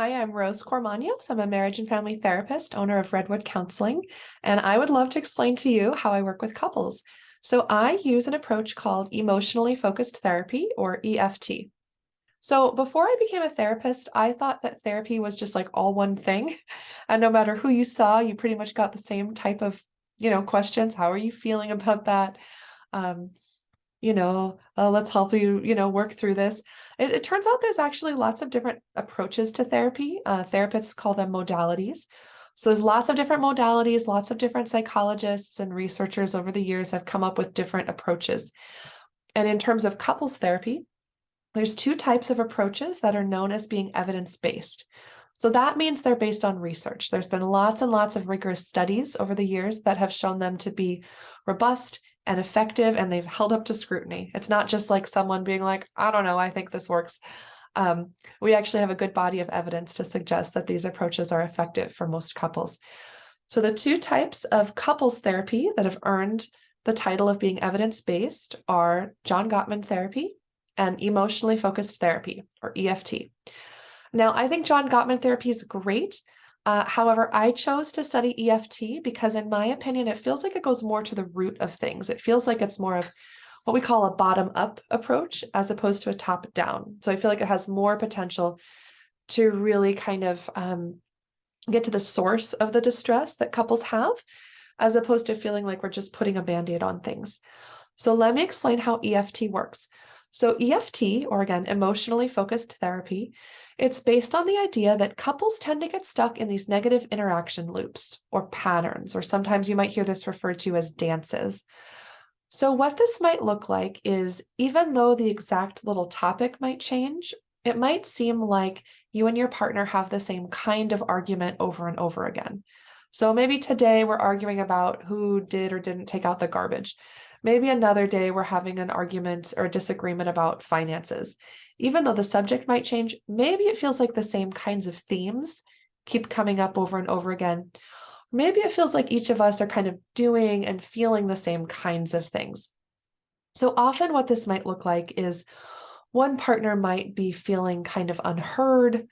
Hi, I'm Rose Cormanios. I'm a marriage and family therapist, owner of Redwood Counseling, and I would love to explain to you how I work with couples. So, I use an approach called emotionally focused therapy, or EFT. So, before I became a therapist, I thought that therapy was just like all one thing. And no matter who you saw, you pretty much got the same type of, questions. How are you feeling about that? Um, let's help you, work through this. It turns out there's actually lots of different approaches to therapy. Therapists call them modalities. So there's lots of different modalities, lots of different psychologists and researchers over the years have come up with different approaches. And in terms of couples therapy, there's two types of approaches that are known as being evidence-based. So that means they're based on research. There's been lots and lots of rigorous studies over the years that have shown them to be robust and effective, and they've held up to scrutiny. It's not just like someone being like, I don't know, I think this works. We actually have a good body of evidence to suggest that these approaches are effective for most couples. So the two types of couples therapy that have earned the title of being evidence-based are John Gottman therapy and emotionally focused therapy, or EFT. Now, I think John Gottman therapy is great. However, I chose to study EFT because, in my opinion, it feels like it goes more to the root of things. It feels like it's more of what we call a bottom-up approach as opposed to a top-down. So I feel like it has more potential to really kind of get to the source of the distress that couples have, as opposed to feeling like we're just putting a Band-Aid on things. So let me explain how EFT works. So EFT, or again, emotionally focused therapy, it's based on the idea that couples tend to get stuck in these negative interaction loops or patterns, or sometimes you might hear this referred to as dances. So what this might look like is, even though the exact little topic might change, it might seem like you and your partner have the same kind of argument over and over again. So maybe today we're arguing about who did or didn't take out the garbage. Maybe another day we're having an argument or a disagreement about finances. Even though the subject might change, maybe it feels like the same kinds of themes keep coming up over and over again. Maybe it feels like each of us are kind of doing and feeling the same kinds of things. So often what this might look like is one partner might be feeling kind of unheard,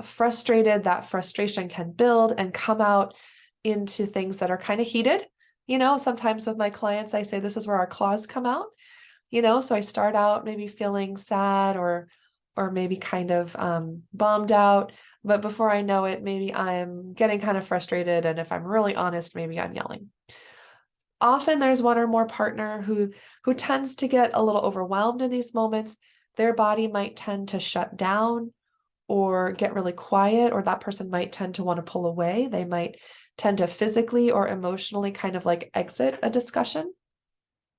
frustrated. That frustration can build and come out into things that are kind of heated. Sometimes with my clients, I say this is where our claws come out. So I start out maybe feeling sad or maybe kind of bummed out, but before I know it, maybe I'm getting kind of frustrated, and if I'm really honest, maybe I'm yelling. Often there's one or more partner who tends to get a little overwhelmed in these moments. Their body might tend to shut down or get really quiet, or that person might tend to want to pull away. They might tend to physically or emotionally kind of like exit a discussion.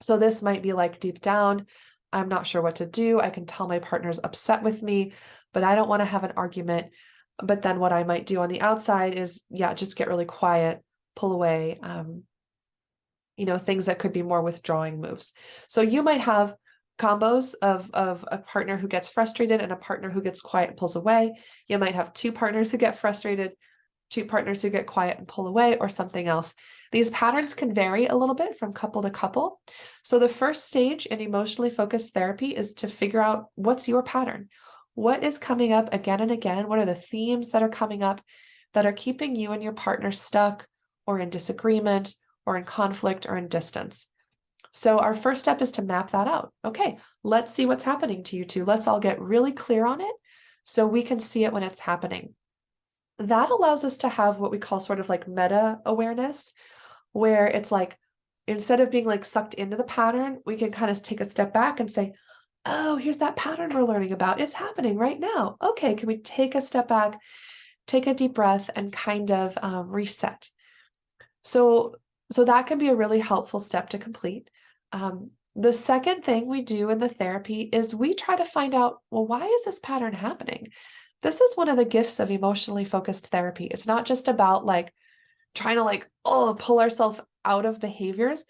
So this might be like, deep down, I'm not sure what to do. I can tell my partner's upset with me, but I don't want to have an argument. But then what I might do on the outside is, just get really quiet, pull away, things that could be more withdrawing moves. So you might have combos of a partner who gets frustrated and a partner who gets quiet and pulls away. You might have two partners who get frustrated, two partners who get quiet and pull away, or something else. These patterns can vary a little bit from couple to couple. So the first stage in emotionally focused therapy is to figure out, what's your pattern? What is coming up again and again? What are the themes that are coming up that are keeping you and your partner stuck or in disagreement or in conflict or in distance? So our first step is to map that out. Okay, let's see what's happening to you two. Let's all get really clear on it so we can see it when it's happening. That allows us to have what we call sort of like meta awareness, where it's like, instead of being like sucked into the pattern, we can kind of take a step back and say, oh, here's that pattern we're learning about. It's happening right now. Okay, can we take a step back, take a deep breath, and kind of reset? So that can be a really helpful step to complete. The second thing we do in the therapy is we try to find out, well, why is this pattern happening? This is one of the gifts of emotionally focused therapy. It's not just about like trying to pull ourselves out of behaviors.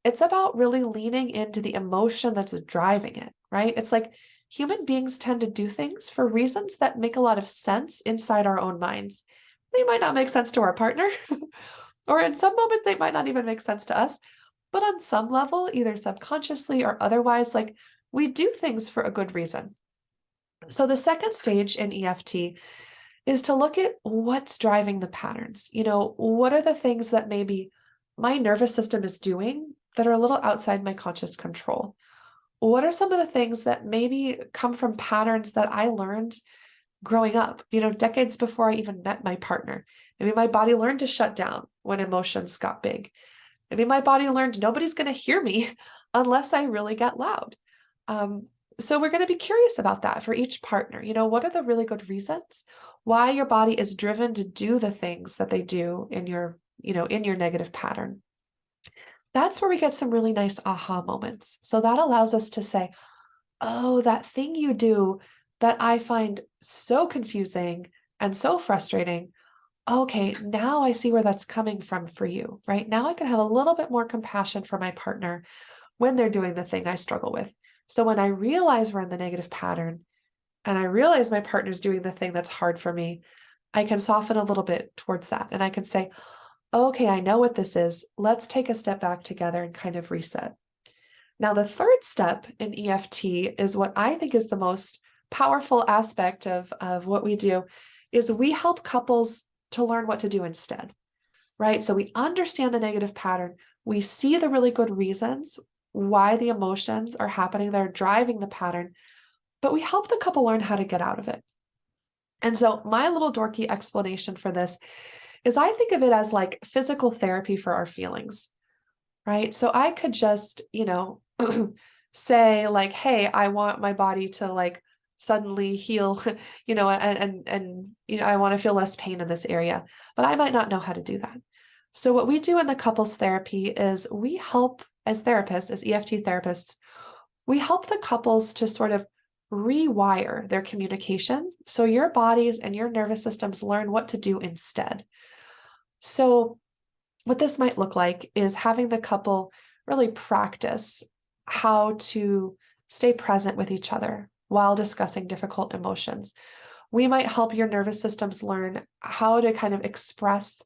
It's about really leaning into the emotion that's driving it, right? It's like human beings tend to do things for reasons that make a lot of sense inside our own minds. They might not make sense to our partner, or in some moments, they might not even make sense to us. But on some level, either subconsciously or otherwise, like, we do things for a good reason. So the second stage in EFT is to look at what's driving the patterns. What are the things that maybe my nervous system is doing that are a little outside my conscious control? What are some of the things that maybe come from patterns that I learned growing up, decades before I even met my partner? Maybe my body learned to shut down when emotions got big. Maybe my body learned nobody's going to hear me unless I really get loud. Um, so we're going to be curious about that for each partner. What are the really good reasons why your body is driven to do the things that they do in your negative pattern? That's where we get some really nice aha moments. So that allows us to say, oh, that thing you do that I find so confusing and so frustrating. Okay, now I see where that's coming from for you, right? Now I can have a little bit more compassion for my partner when they're doing the thing I struggle with. So when I realize we're in the negative pattern and I realize my partner's doing the thing that's hard for me, I can soften a little bit towards that. And I can say, okay, I know what this is. Let's take a step back together and kind of reset. Now, the third step in EFT is what I think is the most powerful aspect of what we do, is we help couples to learn what to do instead, right? So we understand the negative pattern. We see the really good reasons why the emotions are happening that are driving the pattern, but we help the couple learn how to get out of it. And so my little dorky explanation for this is I think of it as like physical therapy for our feelings, right? So I could just, say like, hey, I want my body to like suddenly heal, and I want to feel less pain in this area, but I might not know how to do that. So what we do in the couples therapy is we help as therapists, as EFT therapists, we help the couples to sort of rewire their communication so your bodies and your nervous systems learn what to do instead. So what this might look like is having the couple really practice how to stay present with each other while discussing difficult emotions. We might help your nervous systems learn how to kind of express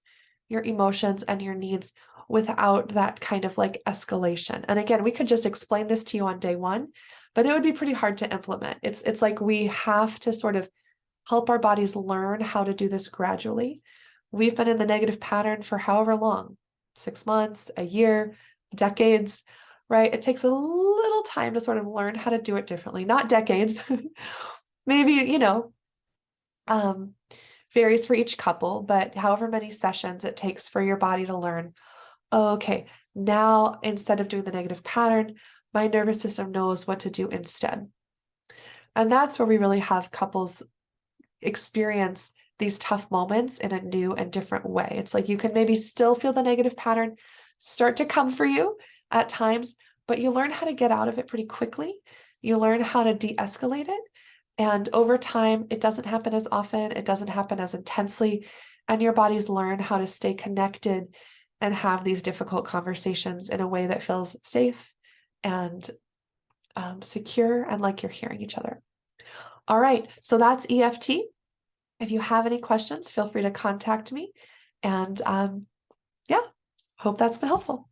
your emotions and your needs without that kind of like escalation. And again, we could just explain this to you on day one, but it would be pretty hard to implement. It's like we have to sort of help our bodies learn how to do this gradually. We've been in the negative pattern for however long, 6 months, a year, decades, right? It takes a little time to sort of learn how to do it differently, not decades. Maybe, um, varies for each couple, but however many sessions it takes for your body to learn, okay, now instead of doing the negative pattern, my nervous system knows what to do instead. And that's where we really have couples experience these tough moments in a new and different way. It's like you can maybe still feel the negative pattern start to come for you at times, but you learn how to get out of it pretty quickly. You learn how to de-escalate it. And over time, it doesn't happen as often, it doesn't happen as intensely, and your bodies learn how to stay connected and have these difficult conversations in a way that feels safe and secure and like you're hearing each other. All right, so that's EFT. If you have any questions, feel free to contact me. And yeah, hope that's been helpful.